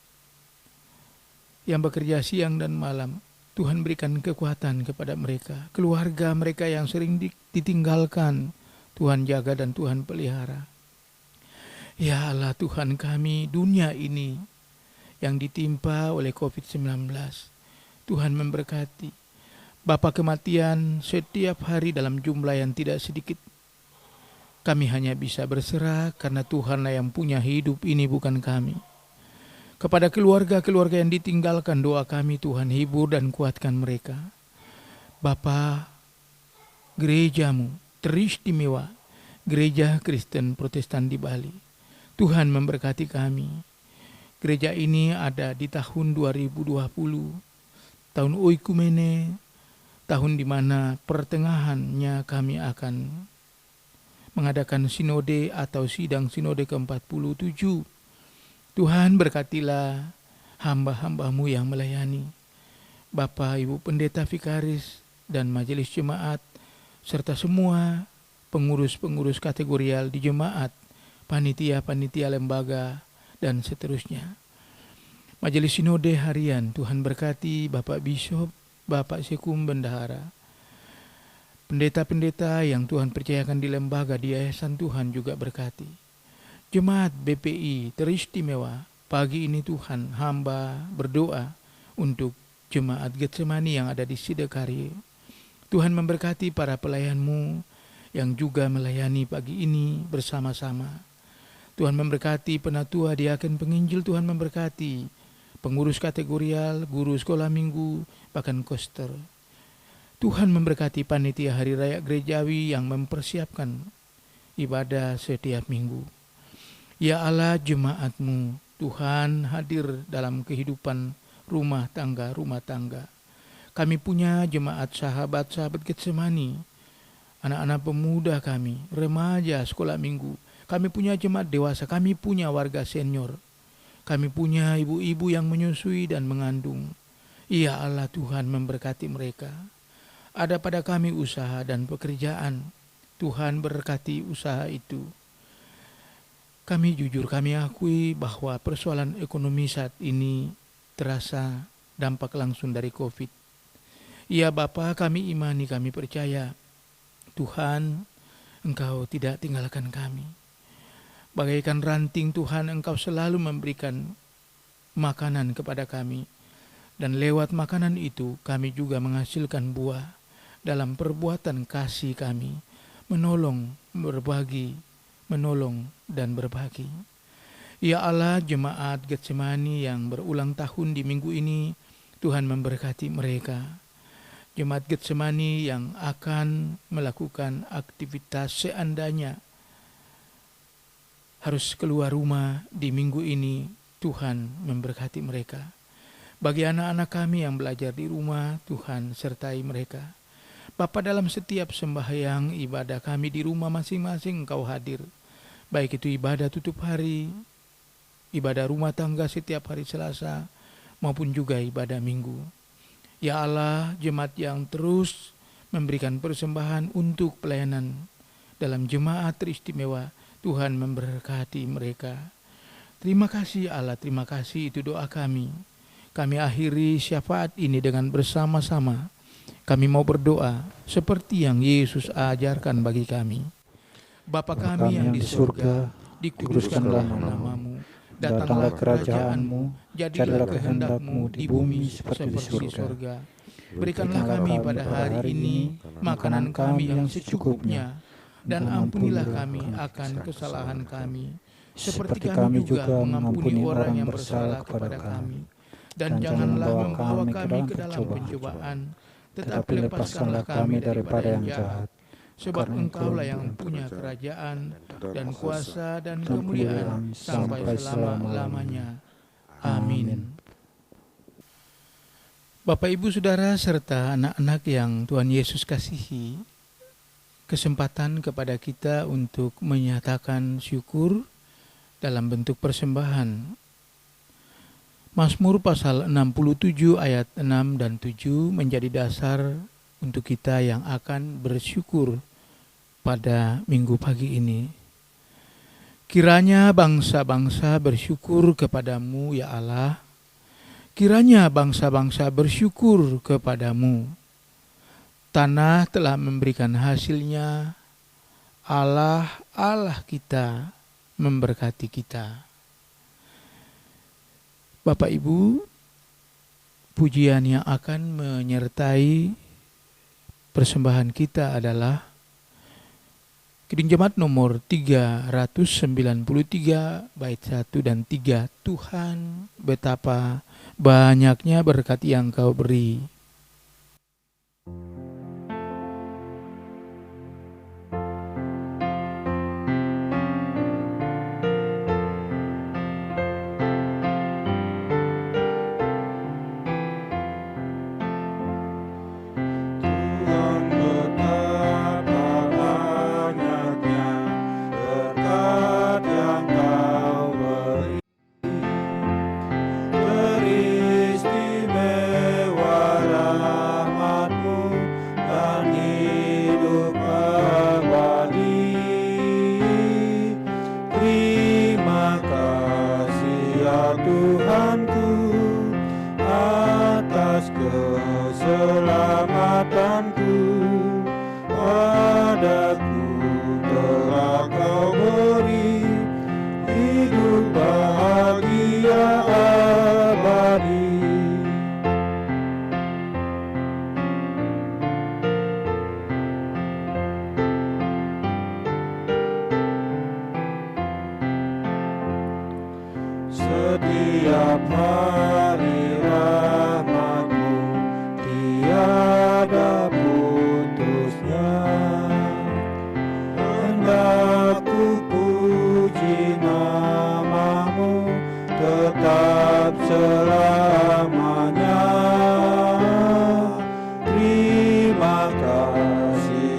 yang bekerja siang dan malam. Tuhan berikan kekuatan kepada mereka, keluarga mereka yang sering ditinggalkan. Tuhan jaga dan Tuhan pelihara. Ya Allah Tuhan kami, dunia ini yang ditimpa oleh COVID-19, Tuhan memberkati. Bapa, kematian setiap hari dalam jumlah yang tidak sedikit. Kami hanya bisa berserah karena Tuhanlah yang punya hidup ini, bukan kami. Kepada keluarga-keluarga yang ditinggalkan, doa kami Tuhan hibur dan kuatkan mereka. Bapa, gerejamu teristimewa, Gereja Kristen Protestan di Bali, Tuhan memberkati kami. Gereja ini ada di tahun 2020, tahun Oikumene, tahun di mana pertengahannya kami akan mengadakan sinode atau sidang sinode ke-47. Tuhan berkatilah hamba-hambamu yang melayani, Bapak Ibu Pendeta Vikaris dan Majelis Jemaat, serta semua pengurus-pengurus kategorial di jemaat, panitia-panitia lembaga, dan seterusnya. Majelis Sinode Harian, Tuhan berkati Bapak Bishop, Bapak Sekum Bendahara, pendeta-pendeta yang Tuhan percayakan di lembaga di Yayasan Tuhan juga berkati. Jemaat BPI teristimewa, pagi ini Tuhan hamba berdoa untuk Jemaat Getsemani yang ada di Sidekari. Tuhan memberkati para pelayan-Mu yang juga melayani pagi ini bersama-sama. Tuhan memberkati penatua, diaken, penginjil. Tuhan memberkati pengurus kategorial, guru sekolah minggu, bahkan koster. Tuhan memberkati panitia hari raya gerejawi yang mempersiapkan ibadah setiap minggu. Ya Allah, jemaat-Mu, Tuhan hadir dalam kehidupan rumah tangga. Kami punya jemaat sahabat-sahabat Getsemani, anak-anak pemuda kami, remaja sekolah minggu. Kami punya jemaat dewasa, kami punya warga senior. Kami punya ibu-ibu yang menyusui dan mengandung. Ya Allah, Tuhan memberkati mereka. Ada pada kami usaha dan pekerjaan. Tuhan berkati usaha itu. Kami jujur, kami akui bahwa persoalan ekonomi saat ini terasa dampak langsung dari COVID. Ya Bapa, kami imani, kami percaya Tuhan, Engkau tidak tinggalkan kami. Bagaikan ranting Tuhan, Engkau selalu memberikan makanan kepada kami. Dan lewat makanan itu kami juga menghasilkan buah dalam perbuatan kasih kami. Menolong, berbagi, menolong dan berbagi. Ya Allah, jemaat Getsemani yang berulang tahun di minggu ini, Tuhan memberkati mereka. Jemaat Getsemani yang akan melakukan aktivitas seandainya harus keluar rumah di minggu ini, Tuhan memberkati mereka. Bagi anak-anak kami yang belajar di rumah, Tuhan sertai mereka. Bapa, dalam setiap sembahyang ibadah kami di rumah masing-masing Engkau hadir. Baik itu ibadah tutup hari, ibadah rumah tangga setiap hari Selasa, maupun juga ibadah minggu. Ya Allah, jemaat yang terus memberikan persembahan untuk pelayanan dalam jemaat teristimewa, Tuhan memberkati mereka. Terima kasih Allah, terima kasih, itu doa kami. Kami akhiri syafaat ini dengan bersama-sama. Kami mau berdoa seperti yang Yesus ajarkan bagi kami. Bapa kami yang di surga, dikuduskanlah nama-Mu. Datanglah kerajaan-Mu, jadilah kehendak-Mu di bumi seperti di surga. Berikanlah kami pada hari ini makanan kami yang secukupnya, dan ampunilah kami akan kesalahan kami, seperti kami juga mengampuni orang yang bersalah kepada kami. Dan janganlah membawa kami ke dalam pencobaan, tetapi lepaskanlah kami daripada yang jahat. Sebab Engkaulah yang punya kerajaan dan kuasa dan kemuliaan sampai selama-lamanya. Amin. Bapak, Ibu, Saudara, serta anak-anak yang Tuhan Yesus kasihi, kesempatan kepada kita untuk menyatakan syukur dalam bentuk persembahan. Mazmur pasal 67 ayat 6 dan 7 menjadi dasar untuk kita yang akan bersyukur pada minggu pagi ini. Kiranya bangsa-bangsa bersyukur kepadamu ya Allah. Kiranya bangsa-bangsa bersyukur kepadamu. Tanah telah memberikan hasilnya. Allah kita memberkati kita. Bapak Ibu, pujian yang akan menyertai persembahan kita adalah Kidung Jemaat nomor 393 bait 1 dan 3. Tuhan, betapa banyaknya berkat yang Kau beri. Teristimewa rahmat-Mu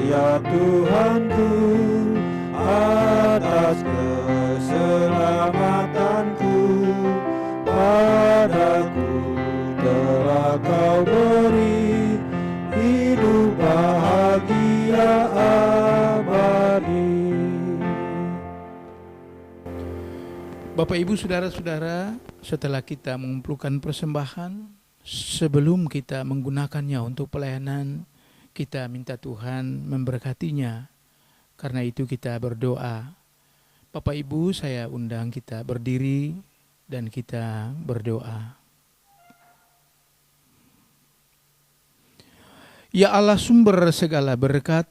ya Tuhanku, atas keselamatanku. Padaku telah Kau beri hidup bahagia abadi. Bapak, Ibu, Saudara-saudara, setelah kita mengumpulkan persembahan, sebelum kita menggunakannya untuk pelayanan, kita minta Tuhan memberkatinya. Karena itu kita berdoa. Bapak Ibu, saya undang kita berdiri dan kita berdoa. Ya Allah, sumber segala berkat,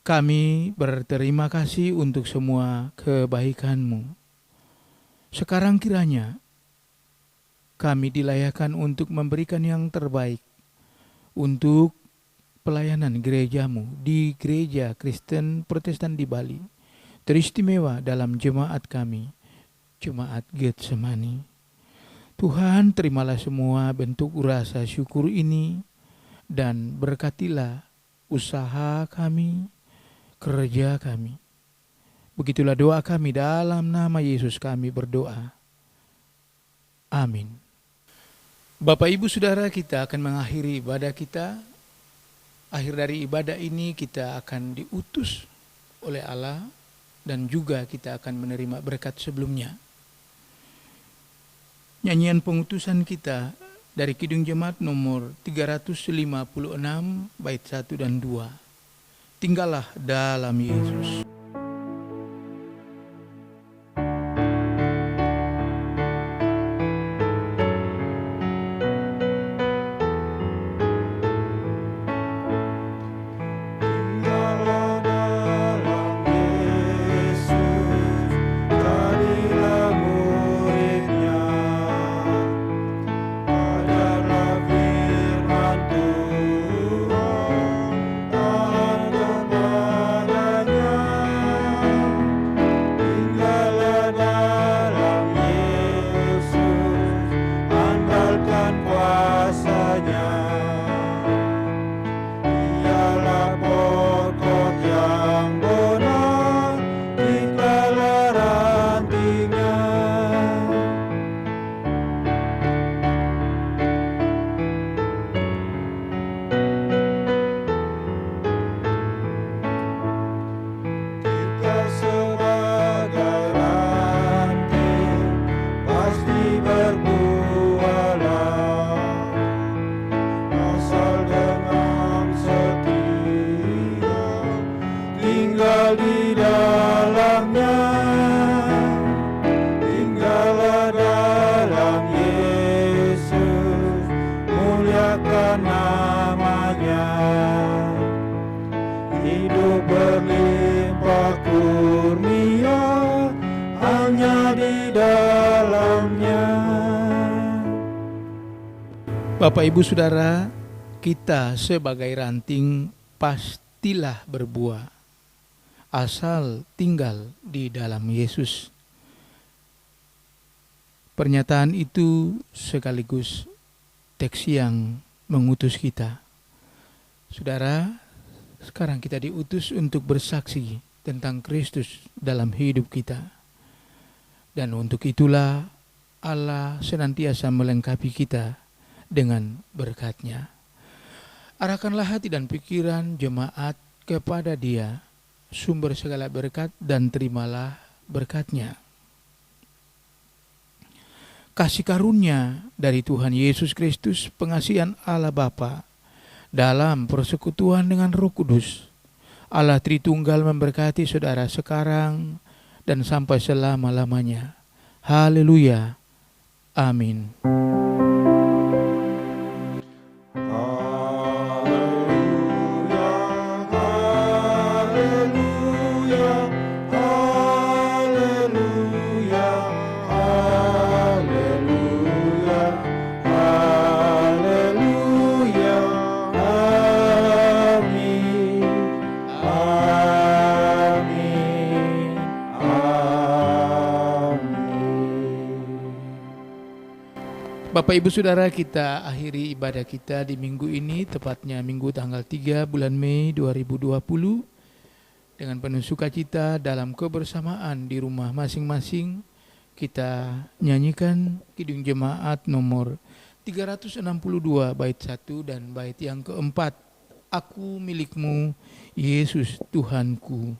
kami berterima kasih untuk semua kebaikan-Mu. Sekarang kiranya kami dilayakkan untuk memberikan yang terbaik untuk pelayanan gereja-Mu di Gereja Kristen Protestan di Bali, teristimewa dalam jemaat kami, Jemaat Getsemani. Tuhan, terimalah semua bentuk rasa syukur ini dan berkatilah usaha kami, kerja kami. Begitulah doa kami, dalam nama Yesus kami berdoa. Amin. Bapak, Ibu, Saudara, kita akan mengakhiri ibadah kita. Akhir dari ibadah ini kita akan diutus oleh Allah dan juga kita akan menerima berkat sebelumnya. Nyanyian pengutusan kita dari Kidung Jemaat nomor 356 bait 1 dan 2. Tinggallah dalam Yesus. Bapak, Ibu, Saudara, kita sebagai ranting pastilah berbuah asal tinggal di dalam Yesus. Pernyataan itu sekaligus teks yang mengutus kita. Saudara, sekarang kita diutus untuk bersaksi tentang Kristus dalam hidup kita. Dan untuk itulah Allah senantiasa melengkapi kita dengan berkat-Nya. Arahkanlah hati dan pikiran jemaat kepada Dia, sumber segala berkat, dan terimalah berkat-Nya. Kasih karunia dari Tuhan Yesus Kristus, pengasihan Allah Bapa, dalam persekutuan dengan Roh Kudus, Allah Tritunggal memberkati saudara sekarang dan sampai selama-lamanya. Haleluya. Amin. Bapak, Bapak Ibu Saudara, kita akhiri ibadah kita di minggu ini, tepatnya minggu tanggal 3 bulan Mei 2020, dengan penuh sukacita dalam kebersamaan di rumah masing-masing. Kita nyanyikan Kidung Jemaat nomor 362 bait 1 dan bait yang keempat, Aku milikmu, Yesus Tuhanku.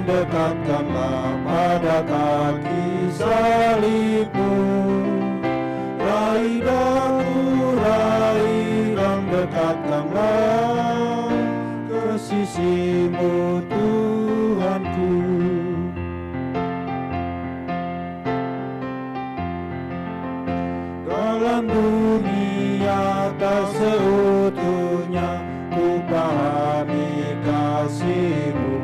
Dekatkanlah pada kaki salibmu, raih daku, raih dan dekatkanlah ke sisimu Tuhanku. Dalam dunia tak seutuhnya ku pahami kasih-Mu,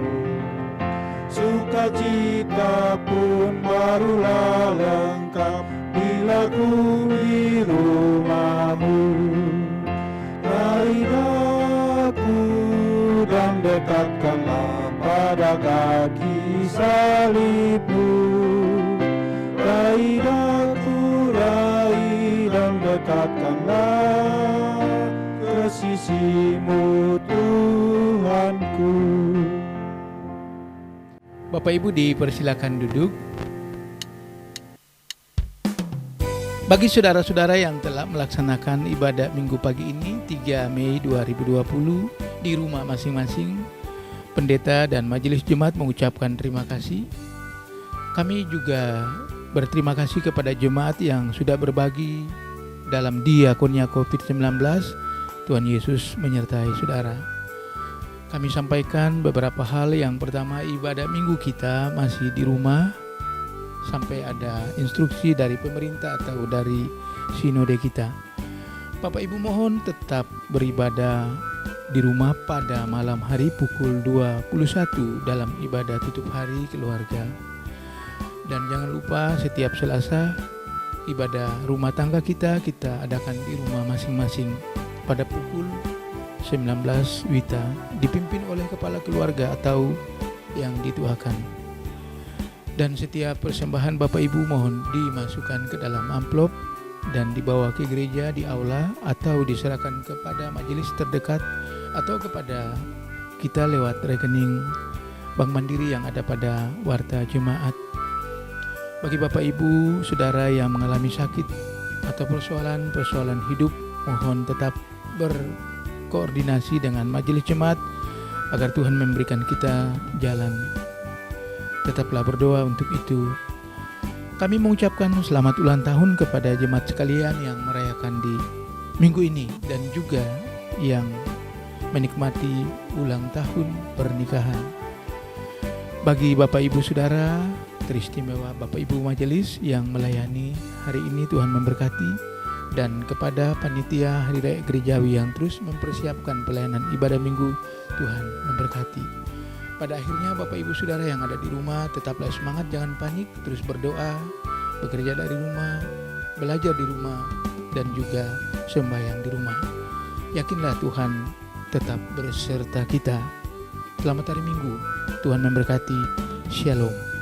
sukacita pun barulah lengkap bila ku di rumah-Mu. Raih aku dan dekatkanlah pada kaki salib-Mu. Raih aku, raih dan dekatkanlah ke sisi-Mu Tuhanku. Bapak Ibu dipersilakan duduk. Bagi saudara-saudara yang telah melaksanakan ibadah minggu pagi ini 3 Mei 2020 di rumah masing-masing, pendeta dan majelis jemaat mengucapkan terima kasih. Kami juga berterima kasih kepada jemaat yang sudah berbagi dalam diakonia COVID-19. Tuhan Yesus menyertai saudara. Kami sampaikan beberapa hal. Yang pertama, ibadah minggu kita masih di rumah sampai ada instruksi dari pemerintah atau dari sinode kita. Bapak Ibu mohon tetap beribadah di rumah pada malam hari pukul 21 dalam ibadah tutup hari keluarga. Dan jangan lupa setiap Selasa ibadah rumah tangga kita adakan di rumah masing-masing pada pukul 19 WITA, dipimpin oleh kepala keluarga atau yang dituakan. Dan setiap persembahan Bapak Ibu mohon dimasukkan ke dalam amplop dan dibawa ke gereja di aula atau diserahkan kepada majelis terdekat atau kepada kita lewat rekening Bank Mandiri yang ada pada warta jemaat. Bagi Bapak Ibu, saudara yang mengalami sakit atau persoalan hidup, mohon tetap berkoordinasi dengan majelis jemaat agar Tuhan memberikan kita jalan. Tetaplah berdoa untuk itu. Kami mengucapkan selamat ulang tahun kepada jemaat sekalian yang merayakan di minggu ini dan juga yang menikmati ulang tahun pernikahan. Bagi Bapak Ibu Saudara teristimewa, Bapak Ibu majelis yang melayani hari ini, Tuhan memberkati. Dan kepada panitia Hari Raya Gerejawi yang terus mempersiapkan pelayanan ibadah minggu, Tuhan memberkati. Pada akhirnya Bapak Ibu Saudara yang ada di rumah, tetaplah semangat, jangan panik, terus berdoa, bekerja dari rumah, belajar di rumah, dan juga sembahyang di rumah. Yakinlah Tuhan tetap beserta kita. Selamat hari Minggu, Tuhan memberkati. Shalom.